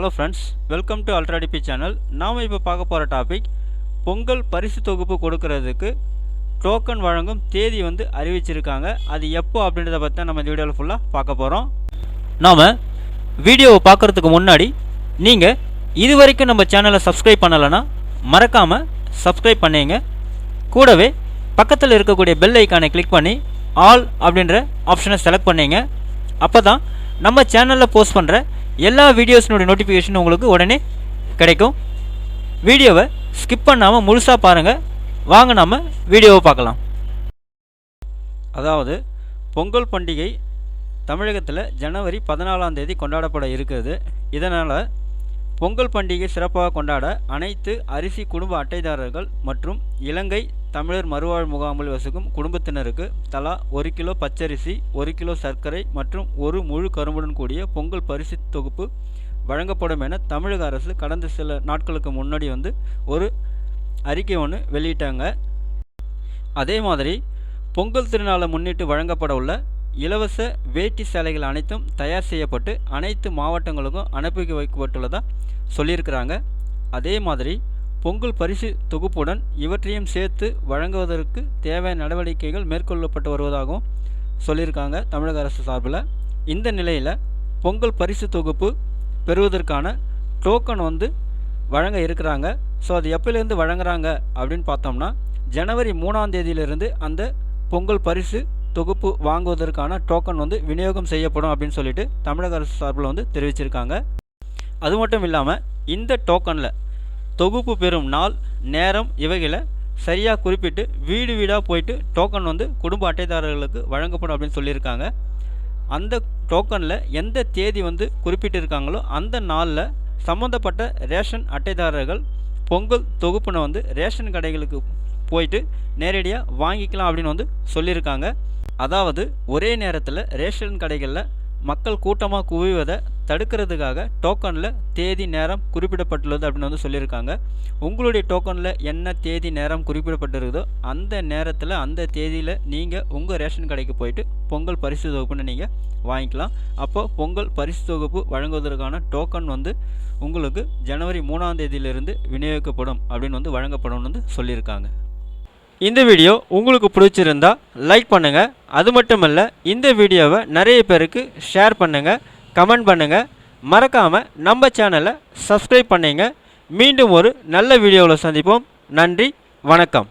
Hello friends, welcome to ultra DP channel. நாம் இப்போ பார்க்க போகிற டாபிக் பொங்கல் பரிசு தொகுப்பு கொடுக்கறதுக்கு டோக்கன் வழங்கும் தேதி அறிவிச்சிருக்காங்க. அது எப்போ அப்படின்றத பற்றி தான் நம்ம இந்த வீடியோவில் ஃபுல்லாக பார்க்க போகிறோம். நாம் வீடியோவை பார்க்குறதுக்கு முன்னாடி நீங்கள் இது வரைக்கும் நம்ம சேனலை சப்ஸ்கிரைப் பண்ணலைன்னா மறக்காமல் சப்ஸ்கிரைப் பண்ணிங்க. கூடவே பக்கத்தில் இருக்கக்கூடிய பெல் ஐக்கானை கிளிக் பண்ணி ஆல் அப்படின்ற ஆப்ஷனை செலக்ட் பண்ணிங்க. அப்போ தான் நம்ம சேனலில் போஸ்ட் பண்ணுற எல்லா வீடியோஸ்னுடைய நோட்டிஃபிகேஷன் உங்களுக்கு உடனே கிடைக்கும். வீடியோவை ஸ்கிப் பண்ணாமல் முழுசாக பாருங்கள். வாங்க நம்ம வீடியோவை பார்க்கலாம். அதாவது பொங்கல் பண்டிகை தமிழகத்தில் ஜனவரி 14ஆம் தேதி கொண்டாடப்பட இருக்கிறது. இதனால் பொங்கல் பண்டிகை சிறப்பாக கொண்டாட அனைத்து அரிசி குடும்ப அட்டைதாரர்கள் மற்றும் இலங்கை தமிழர் மறுவாழ் முகாமில் வசிக்கும் குடும்பத்தினருக்கு தலா 1 கிலோ பச்சரிசி, 1 கிலோ சர்க்கரை மற்றும் 1 முழு கரும்புடன் கூடிய பொங்கல் பரிசு தொகுப்பு வழங்கப்படும் என தமிழக அரசு கடந்த சில நாட்களுக்கு முன்னாடி ஒரு அறிக்கை வெளியிட்டாங்க. அதே மாதிரி பொங்கல் திருநாளை முன்னிட்டு வழங்கப்பட உள்ள இலவச வேட்டி சேலைகள் அனைத்தும் தயார் செய்யப்பட்டு அனைத்து மாவட்டங்களுக்கும் அனுப்பி வைக்கப்பட்டுள்ளதாக சொல்லியிருக்கிறாங்க. அதே மாதிரி பொங்கல் பரிசு தொகுப்புடன் இவற்றையும் சேர்த்து வழங்குவதற்கு தேவையான நடவடிக்கைகள் மேற்கொள்ளப்பட்டு வருவதாகவும் சொல்லியிருக்காங்க தமிழக அரசு சார்பில். இந்த நிலையில் பொங்கல் பரிசு தொகுப்பு பெறுவதற்கான டோக்கன் வழங்க இருக்கிறாங்க. ஸோ அது எப்போலேருந்து வழங்குறாங்க அப்படின்னு பார்த்தோம்னா ஜனவரி 3ஆம் தேதியிலிருந்து அந்த பொங்கல் பரிசு தொகுப்பு வாங்குவதற்கான டோக்கன் விநியோகம் செய்யப்படும் அப்படின்னு சொல்லிட்டு தமிழக அரசு சார்பில் தெரிவிச்சிருக்காங்க. அது மட்டும் இல்லாமல் இந்த டோக்கனில் தொகுப்பு பெறும் நாள், நேரம் இவைகளை சரியாக குறிப்பிட்டு வீடு வீடாக போயிட்டு டோக்கன் குடும்ப அட்டைதாரர்களுக்கு வழங்கப்படும் அப்படின்னு சொல்லியிருக்காங்க. அந்த டோக்கனில் எந்த தேதி குறிப்பிட்டிருக்காங்களோ அந்த நாளில் சம்மந்தப்பட்ட ரேஷன் அட்டைதாரர்கள் பொங்கல் தொகுப்பினை ரேஷன் கடைகளுக்கு போயிட்டு நேரடியாக வாங்கிக்கலாம் அப்படின்னு சொல்லியிருக்காங்க. அதாவது ஒரே நேரத்தில் ரேஷன் கடைகளில் மக்கள் கூட்டமாக குவிவதை தடுக்கிறதுக்காக டோக்கனில் தேதி நேரம் குறிப்பிடப்பட்டுள்ளது அப்படின்னு சொல்லியிருக்காங்க. உங்களுடைய டோக்கனில் என்ன தேதி நேரம் குறிப்பிடப்பட்டிருக்குதோ அந்த நேரத்தில் அந்த தேதியில் நீங்கள் உங்கள் ரேஷன் கடைக்கு போயிட்டு பொங்கல் பரிசு தொகுப்புன்னு நீங்கள் வாங்கிக்கலாம். அப்போது பொங்கல் பரிசு தொகுப்பு வழங்குவதற்கான டோக்கன் உங்களுக்கு ஜனவரி 3ஆம் தேதியிலிருந்து விநியோகிக்கப்படும் அப்படின்னு வழங்கப்படும் சொல்லியிருக்காங்க. இந்த வீடியோ உங்களுக்கு பிடிச்சிருந்தா லைக் பண்ணுங்கள். அது மட்டும் இல்லை, இந்த வீடியோவை நிறைய பேருக்கு ஷேர் பண்ணுங்கள், கமெண்ட் பண்ணுங்கள். மறக்காமல் நம்ம சேனலை சப்ஸ்கிரைப் பண்ணிங்க. மீண்டும் ஒரு நல்ல வீடியோவில் சந்திப்போம். நன்றி, வணக்கம்.